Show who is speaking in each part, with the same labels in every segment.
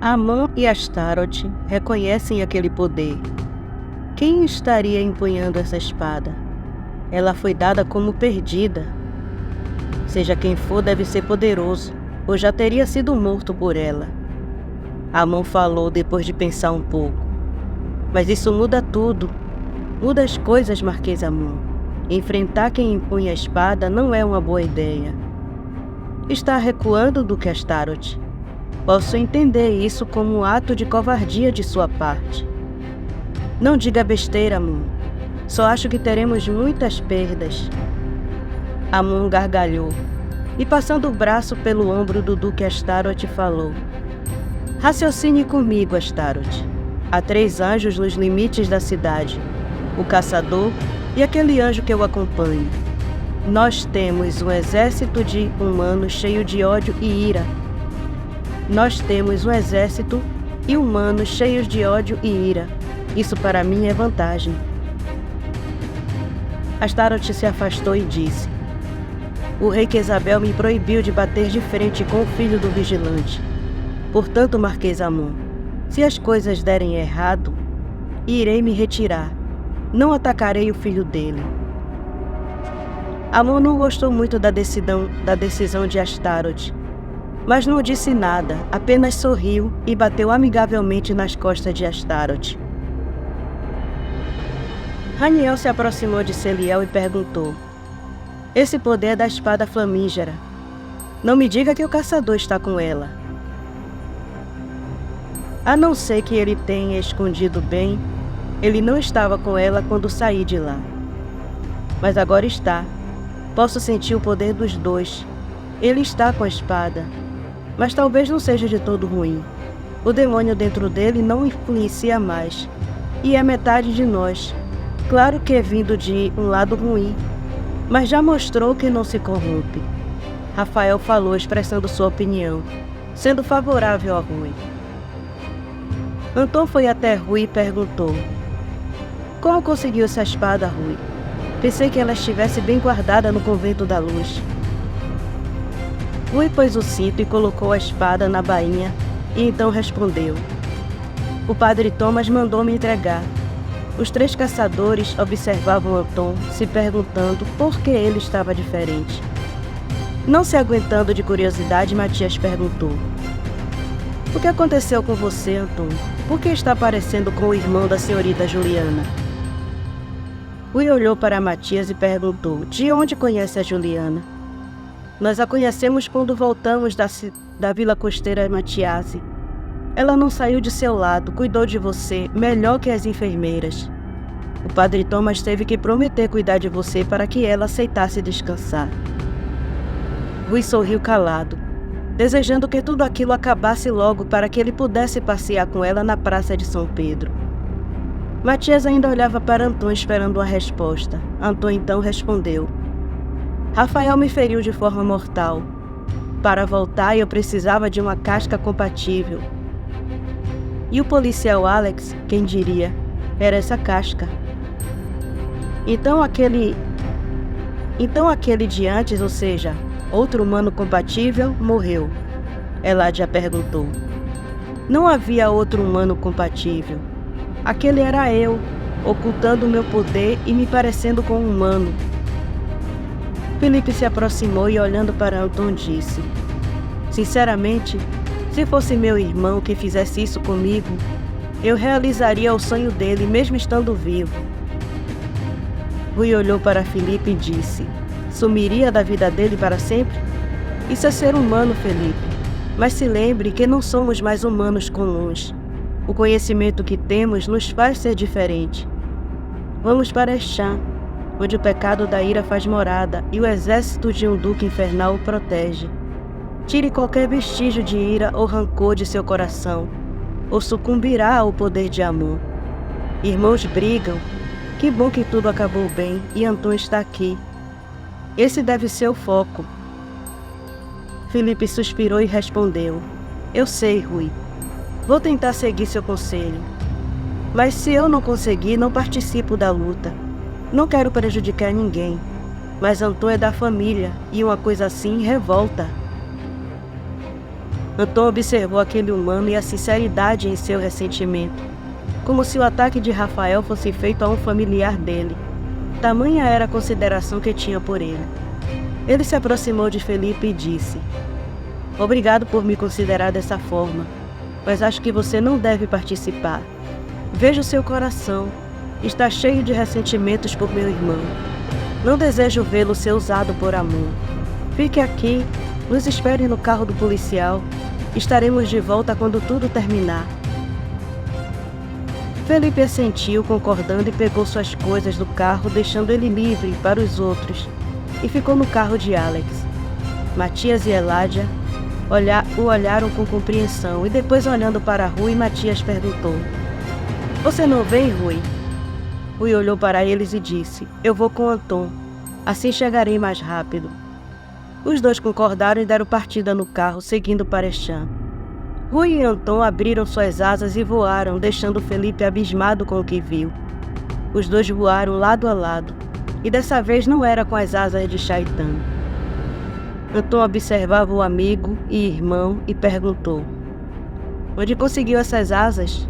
Speaker 1: Amon e Astaroth reconhecem aquele poder. Quem estaria empunhando essa espada? Ela foi dada como perdida. Seja quem for, deve ser poderoso, ou já teria sido morto por ela. Amon falou depois de pensar um pouco. Mas isso muda tudo. Muda as coisas, Marquês Amon. Enfrentar quem empunha a espada não é uma boa ideia. Está recuando, Duque Astaroth. Posso entender isso como um ato de covardia de sua parte. Não diga besteira, Amon. Só acho que teremos muitas perdas. Amon gargalhou e, passando o braço pelo ombro do Duque Astaroth, falou: Raciocine comigo, Astaroth. Há 3 anjos nos limites da cidade: o caçador e aquele anjo que eu acompanho. Nós temos um exército de humanos cheio de ódio e ira. Nós temos um exército e humanos cheios de ódio e ira. Isso para mim é vantagem. Astaroth se afastou e disse: O rei Quezabel me proibiu de bater de frente com o filho do vigilante. Portanto, Marquês Amon, se as coisas derem errado, irei me retirar. Não atacarei o filho dele. Amon não gostou muito da decisão de Astaroth, mas não disse nada, apenas sorriu e bateu amigavelmente nas costas de Astaroth. Haniel se aproximou de Celiel e perguntou: Esse poder é da espada flamígera. Não me diga que o caçador está com ela. A não ser que ele tenha escondido bem, ele não estava com ela quando saí de lá. Mas agora está. Posso sentir o poder dos dois. Ele está com a espada. Mas talvez não seja de todo ruim. O demônio dentro dele não influencia mais. E é metade de nós. Claro que é vindo de um lado ruim, mas já mostrou que não se corrompe. Rafael falou, expressando sua opinião, sendo favorável a Rui. Anton foi até Rui e perguntou: Como conseguiu essa espada, Rui? Pensei que ela estivesse bem guardada no Convento da Luz. Rui pôs o cinto e colocou a espada na bainha e então respondeu: O padre Thomas mandou me entregar. Os 3 caçadores observavam Anton, se perguntando por que ele estava diferente. Não se aguentando de curiosidade, Matias perguntou: O que aconteceu com você, Anton? Por que está parecendo com o irmão da senhorita Juliana? Rui olhou para Matias e perguntou: De onde conhece a Juliana? Nós a conhecemos quando voltamos da vila costeira Matiase. Ela não saiu de seu lado, cuidou de você, melhor que as enfermeiras. O padre Thomas teve que prometer cuidar de você para que ela aceitasse descansar. Rui sorriu calado, desejando que tudo aquilo acabasse logo para que ele pudesse passear com ela na praça de São Pedro. Matias ainda olhava para Anton esperando uma resposta. Anton então respondeu: Rafael me feriu de forma mortal. Para voltar, eu precisava de uma casca compatível. E o policial Alex, quem diria, era essa casca. Então aquele de antes, ou seja, outro humano compatível, morreu. Eladia perguntou. Não havia outro humano compatível. Aquele era eu, ocultando o meu poder e me parecendo com um humano. Felipe se aproximou e, olhando para Anton, disse: Sinceramente, se fosse meu irmão que fizesse isso comigo, eu realizaria o sonho dele, mesmo estando vivo. Rui olhou para Felipe e disse: Sumiria da vida dele para sempre? Isso é ser humano, Felipe. Mas se lembre que não somos mais humanos comuns. O conhecimento que temos nos faz ser diferente. Vamos para Eshan, onde o pecado da ira faz morada e o exército de um duque infernal o protege. Tire qualquer vestígio de ira ou rancor de seu coração, ou sucumbirá ao poder de amor. Irmãos brigam. Que bom que tudo acabou bem e Anton está aqui. Esse deve ser o foco. Felipe suspirou e respondeu: Eu sei, Rui. Vou tentar seguir seu conselho. Mas se eu não conseguir, não participo da luta. Não quero prejudicar ninguém. Mas Anton é da família e uma coisa assim revolta. Anton observou aquele humano e a sinceridade em seu ressentimento, como se o ataque de Rafael fosse feito a um familiar dele. Tamanha era a consideração que tinha por ele. Ele se aproximou de Felipe e disse: "Obrigado por me considerar dessa forma, mas acho que você não deve participar. Vejo seu coração. Está cheio de ressentimentos por meu irmão. Não desejo vê-lo ser usado por amor. Fique aqui, nos espere no carro do policial. Estaremos de volta quando tudo terminar." Felipe assentiu, concordando, e pegou suas coisas do carro, deixando ele livre para os outros, e ficou no carro de Alex. Matias e Eládia o olharam com compreensão, e depois, olhando para Rui, Matias perguntou: "Você não vem, Rui?" Rui olhou para eles e disse: "Eu vou com Anton. Assim chegarei mais rápido." Os dois concordaram e deram partida no carro, seguindo para Echan. Rui e Anton abriram suas asas e voaram, deixando Felipe abismado com o que viu. Os dois voaram lado a lado, e dessa vez não era com as asas de Chaitán. Anton observava o amigo e irmão e perguntou: "Onde conseguiu essas asas?"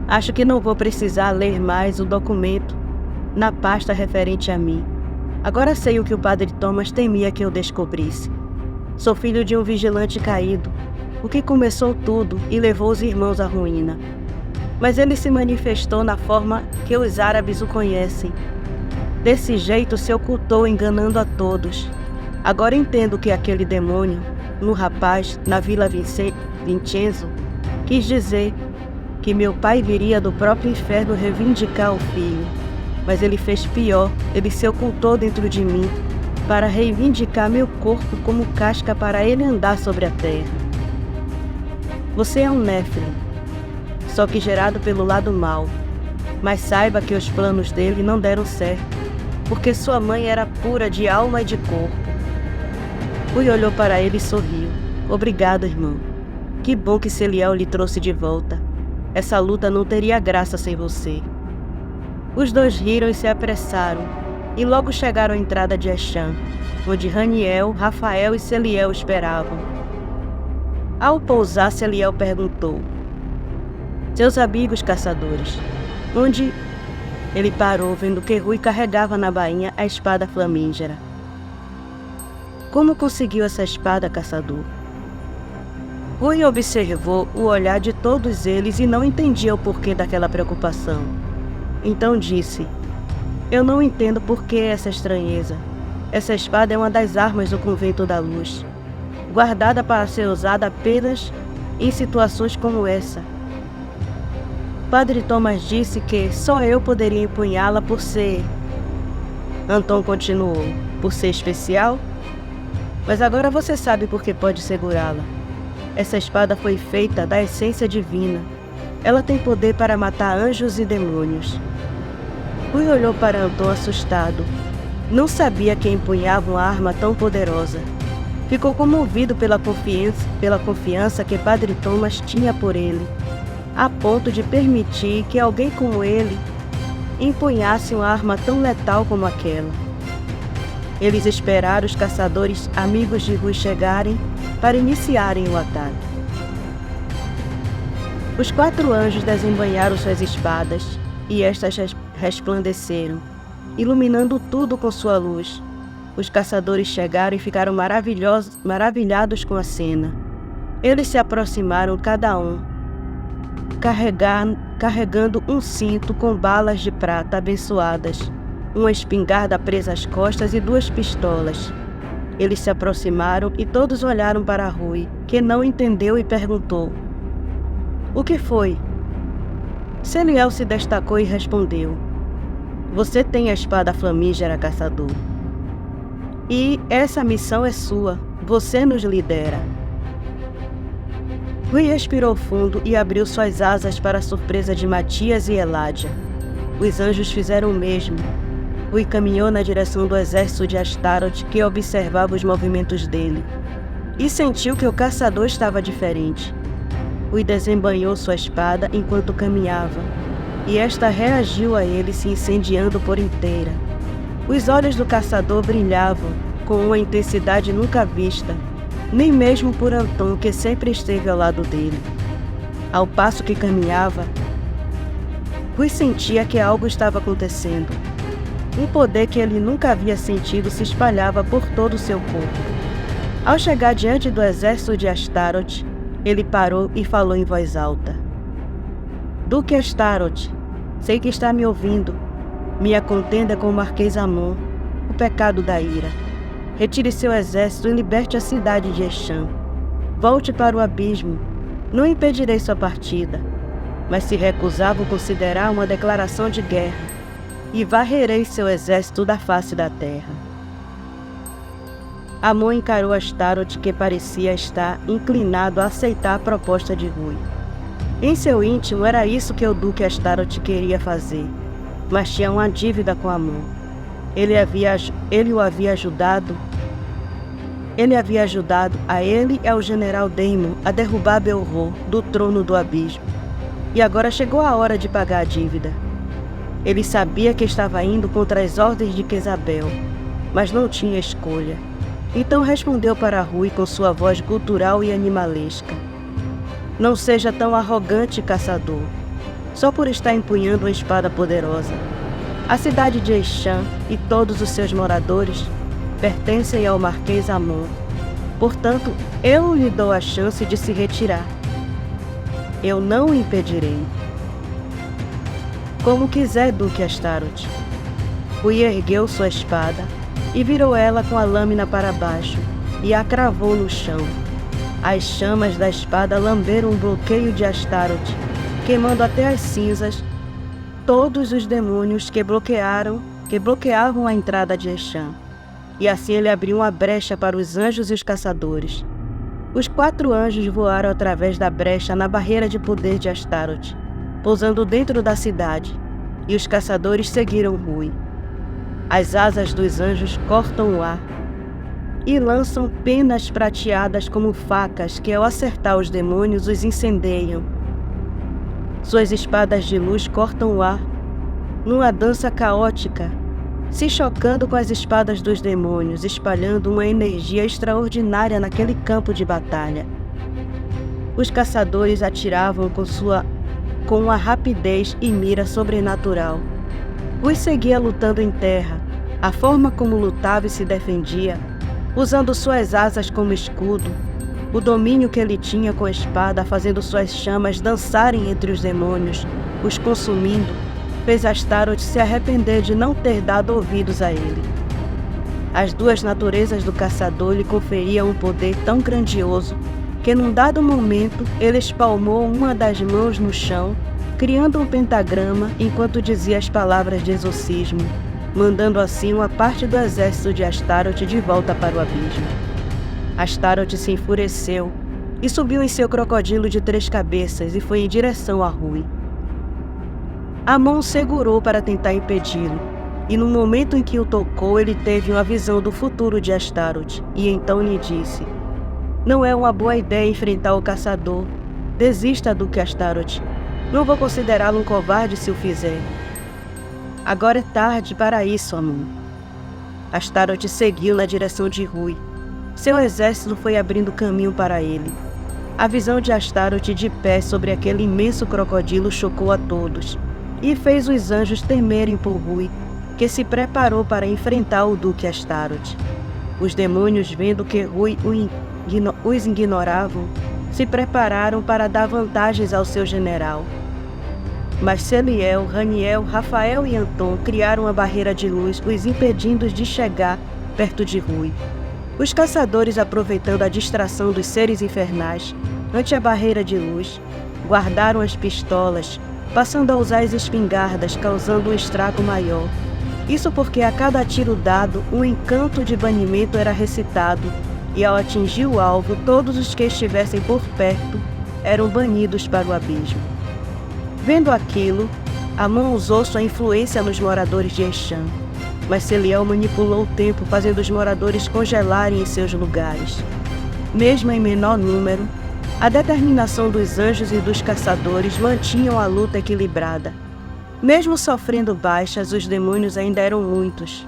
Speaker 1: "Acho que não vou precisar ler mais o documento na pasta referente a mim. Agora sei o que o padre Thomas temia que eu descobrisse. Sou filho de um vigilante caído, o que começou tudo e levou os irmãos à ruína. Mas ele se manifestou na forma que os árabes o conhecem. Desse jeito se ocultou, enganando a todos. Agora entendo que aquele demônio, no rapaz, na Vila Vincenzo, quis dizer que meu pai viria do próprio inferno reivindicar o filho. Mas ele fez pior, ele se ocultou dentro de mim, para reivindicar meu corpo como casca para ele andar sobre a terra. Você é um Néfilim, só que gerado pelo lado mau. Mas saiba que os planos dele não deram certo, porque sua mãe era pura de alma e de corpo." Rui olhou para ele e sorriu. "Obrigado, irmão. Que bom que Celiel lhe trouxe de volta. Essa luta não teria graça sem você." Os dois riram e se apressaram, e logo chegaram à entrada de Echan, onde Raniel, Rafael e Celiel esperavam. Ao pousar, Celiel perguntou: "Seus amigos caçadores, onde..." Ele parou, vendo que Rui carregava na bainha a espada flamígera. "Como conseguiu essa espada, caçador?" Rui observou o olhar de todos eles e não entendia o porquê daquela preocupação. Então disse: "Eu não entendo por que essa estranheza. Essa espada é uma das armas do Convento da Luz, guardada para ser usada apenas em situações como essa. Padre Thomas disse que só eu poderia empunhá-la por ser..." Anton continuou: "Por ser especial? Mas agora você sabe por que pode segurá-la. Essa espada foi feita da essência divina. Ela tem poder para matar anjos e demônios." Rui olhou para Anton assustado. Não sabia que empunhava uma arma tão poderosa. Ficou comovido pela confiança que Padre Thomas tinha por ele, a ponto de permitir que alguém como ele empunhasse uma arma tão letal como aquela. Eles esperaram os caçadores amigos de Rui chegarem para iniciarem o ataque. Os 4 anjos desembainharam suas espadas, e estas resplandeceram, iluminando tudo com sua luz. Os caçadores chegaram e ficaram maravilhados com a cena. Eles se aproximaram, cada um carregando um cinto com balas de prata abençoadas, uma espingarda presa às costas e 2 pistolas. Eles se aproximaram e todos olharam para Rui, que não entendeu e perguntou: "O que foi?" Celiel se destacou e respondeu: "Você tem a espada flamígera, caçador. E essa missão é sua. Você nos lidera." Rui respirou fundo e abriu suas asas para a surpresa de Matias e Eládia. Os anjos fizeram o mesmo. Rui caminhou na direção do exército de Astaroth, que observava os movimentos dele, e sentiu que o caçador estava diferente. Rui desembainhou sua espada enquanto caminhava, e esta reagiu a ele, se incendiando por inteira. Os olhos do caçador brilhavam com uma intensidade nunca vista. nem mesmo por Anton, que sempre esteve ao lado dele. Ao passo que caminhava, Rui sentia que algo estava acontecendo. Um poder que ele nunca havia sentido se espalhava por todo o seu corpo. Ao chegar diante do exército de Astaroth, ele parou e falou em voz alta: Duque Astaroth, sei que está me ouvindo. Minha contenda com o Marquês Amon, o pecado da ira. Retire seu exército e liberte a cidade de Eshan. Volte para o abismo. Não impedirei sua partida. Mas se recusar, vou considerar uma declaração de guerra e varrerei seu exército da face da terra. Amon encarou Astaroth, que parecia estar inclinado a aceitar a proposta de Rui. Em seu íntimo, era isso que o Duque Astaroth queria fazer, mas tinha uma dívida com Amon. Ele o havia ajudado a ele e ao general Daemon a derrubar Beorhor do trono do abismo. E agora chegou a hora de pagar a dívida. Ele sabia que estava indo contra as ordens de Quezabel, mas não tinha escolha. Então respondeu para Rui com sua voz gutural e animalesca: Não seja tão arrogante, caçador, só por estar empunhando uma espada poderosa. A cidade de Eshan e todos os seus moradores pertencem ao Marquês Amon. Portanto, eu lhe dou a chance de se retirar. Eu não o impedirei. Como quiser, Duque Astaroth. Rui ergueu sua espada e virou ela com a lâmina para baixo e a cravou no chão. As chamas da espada lamberam o bloqueio de Astaroth, queimando até as cinzas todos os demônios que bloqueavam a entrada de Eshan. E assim ele abriu uma brecha para os anjos e os caçadores. Os 4 anjos voaram através da brecha na barreira de poder de Astaroth, pousando dentro da cidade, e os caçadores seguiram Rui. As asas dos anjos cortam o ar e lançam penas prateadas como facas que, ao acertar os demônios, os incendeiam. Suas espadas de luz cortam o ar numa dança caótica, se chocando com as espadas dos demônios, espalhando uma energia extraordinária naquele campo de batalha. Os caçadores atiravam com uma rapidez e mira sobrenatural. Rui seguia lutando em terra. A forma como lutava e se defendia, usando suas asas como escudo, o domínio que ele tinha com a espada, fazendo suas chamas dançarem entre os demônios, os consumindo, fez Astaroth se arrepender de não ter dado ouvidos a ele. As 2 naturezas do caçador lhe conferiam um poder tão grandioso que, num dado momento, ele espalmou uma das mãos no chão, criando um pentagrama enquanto dizia as palavras de exorcismo, mandando assim uma parte do exército de Astaroth de volta para o abismo. Astaroth se enfureceu e subiu em seu crocodilo de 3 cabeças e foi em direção a Rui. Amon segurou para tentar impedi-lo, e no momento em que o tocou, ele teve uma visão do futuro de Astaroth, e então lhe disse: Não é uma boa ideia enfrentar o caçador. Desista, Duque Astaroth. Não vou considerá-lo um covarde se o fizer. Agora é tarde para isso, Amon. Astaroth seguiu na direção de Rui. Seu exército foi abrindo caminho para ele. A visão de Astaroth de pé sobre aquele imenso crocodilo chocou a todos e fez os anjos temerem por Rui, que se preparou para enfrentar o Duque Astaroth. Os demônios, vendo que Rui os ignoravam, se prepararam para dar vantagens ao seu general. Mas Celiel, Raniel, Rafael e Anton criaram uma barreira de luz, os impedindo de chegar perto de Rui. Os caçadores, aproveitando a distração dos seres infernais ante a barreira de luz, guardaram as pistolas, passando a usar as espingardas, causando um estrago maior. Isso porque a cada tiro dado, um encanto de banimento era recitado, e ao atingir o alvo, todos os que estivessem por perto eram banidos para o abismo. Vendo aquilo, Amon usou sua influência nos moradores de Eshan, mas Celiel manipulou o tempo, fazendo os moradores congelarem em seus lugares. Mesmo em menor número, a determinação dos anjos e dos caçadores mantinham a luta equilibrada. Mesmo sofrendo baixas, os demônios ainda eram muitos.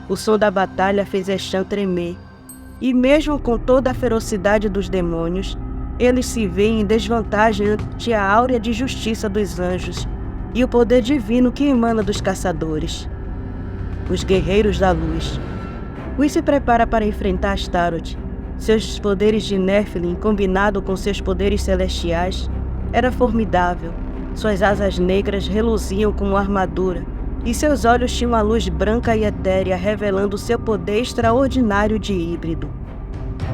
Speaker 1: O som da batalha fez Eshan tremer. E mesmo com toda a ferocidade dos demônios, eles se veem em desvantagem ante a áurea de justiça dos anjos e o poder divino que emana dos caçadores, os guerreiros da luz. Rui se prepara para enfrentar Astaroth. Seus poderes de Nephilim, combinado com seus poderes celestiais, era formidável. Suas asas negras reluziam como armadura, e seus olhos tinham uma luz branca e etérea, revelando seu poder extraordinário de híbrido.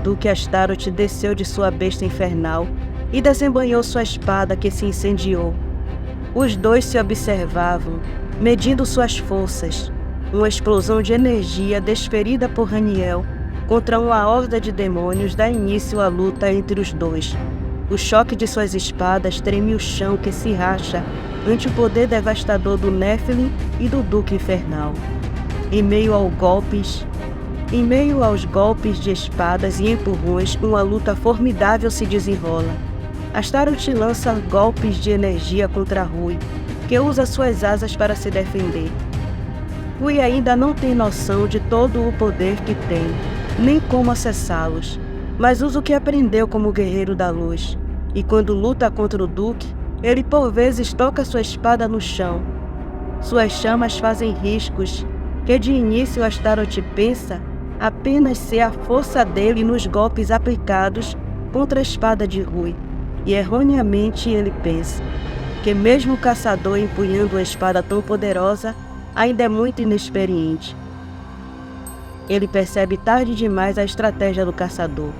Speaker 1: Duque Astaroth desceu de sua besta infernal e desembanhou sua espada, que se incendiou. Os dois se observavam, medindo suas forças. Uma explosão de energia desferida por Raniel contra uma horda de demônios dá início à luta entre os dois. O choque de suas espadas treme o chão, que se racha ante o poder devastador do Nephilim e do Duque Infernal. Em meio aos golpes de espadas e empurrões, uma luta formidável se desenrola. Astaroth lança golpes de energia contra Rui, que usa suas asas para se defender. Rui ainda não tem noção de todo o poder que tem, nem como acessá-los, mas usa o que aprendeu como guerreiro da luz. E quando luta contra o Duque, ele por vezes toca sua espada no chão. Suas chamas fazem riscos, que de início Astaroth pensa apenas ser a força dele nos golpes aplicados contra a espada de Rui. E erroneamente ele pensa que mesmo o caçador empunhando uma espada tão poderosa, ainda é muito inexperiente. Ele percebe tarde demais a estratégia do caçador.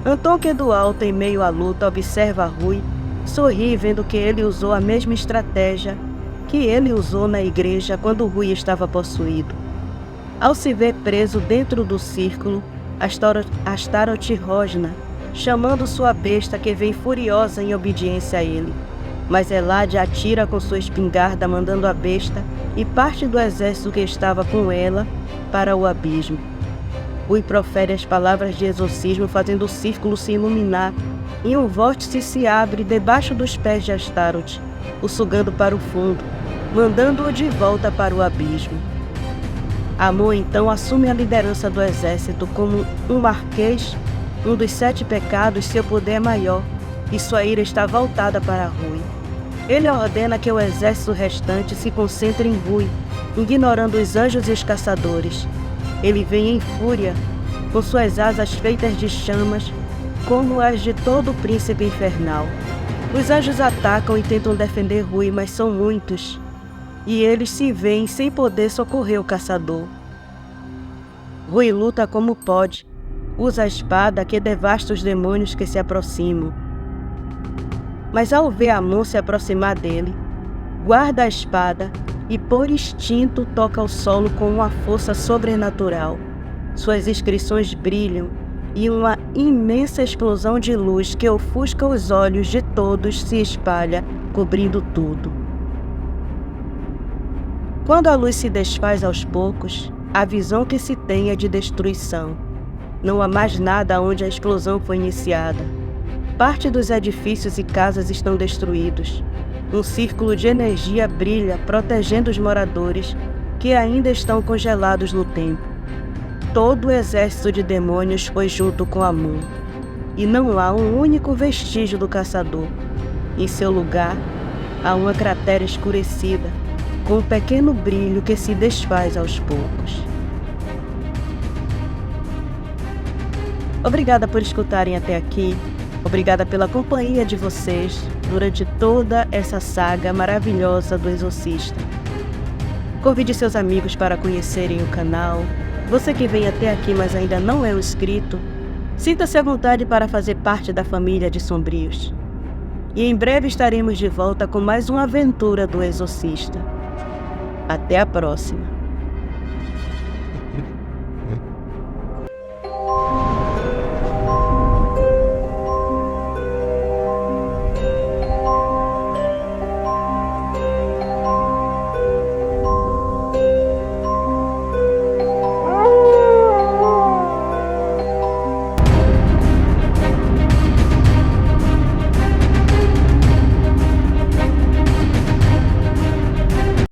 Speaker 1: Anton, que do alto em meio à luta observa Rui, sorri vendo que ele usou a mesma estratégia que ele usou na igreja quando Rui estava possuído. Ao se ver preso dentro do círculo, Astaroth rosna, chamando sua besta, que vem furiosa em obediência a ele. Mas Elad atira com sua espingarda, mandando a besta e parte do exército que estava com ela para o abismo. Rui profere as palavras de exorcismo, fazendo o círculo se iluminar, e um vórtice se abre debaixo dos pés de Astaroth, o sugando para o fundo, mandando-o de volta para o abismo. Amon então assume a liderança do exército como um marquês, um dos 7 pecados. Seu poder é maior, e sua ira está voltada para Rui. Ele ordena que o exército restante se concentre em Rui, ignorando os anjos e os caçadores. Ele vem em fúria, com suas asas feitas de chamas, como as de todo príncipe infernal. Os anjos atacam e tentam defender Rui, mas são muitos, e eles se veem sem poder socorrer o caçador. Rui luta como pode, usa a espada que devasta os demônios que se aproximam. Mas ao ver Amon se aproximar dele, guarda a espada e por instinto toca o solo com uma força sobrenatural. Suas inscrições brilham e uma imensa explosão de luz que ofusca os olhos de todos se espalha, cobrindo tudo. Quando a luz se desfaz aos poucos, a visão que se tem é de destruição. Não há mais nada onde a explosão foi iniciada. Parte dos edifícios e casas estão destruídos. Um círculo de energia brilha, protegendo os moradores, que ainda estão congelados no tempo. Todo o exército de demônios foi junto com Amon, e não há um único vestígio do caçador. Em seu lugar, há uma cratera escurecida, com um pequeno brilho que se desfaz aos poucos. Obrigada por escutarem até aqui. Obrigada pela companhia de vocês durante toda essa saga maravilhosa do Exorcista. Convide seus amigos para conhecerem o canal. Você que vem até aqui, mas ainda não é um inscrito, sinta-se à vontade para fazer parte da família de Sombrios. E em breve estaremos de volta com mais uma aventura do Exorcista. Até a próxima!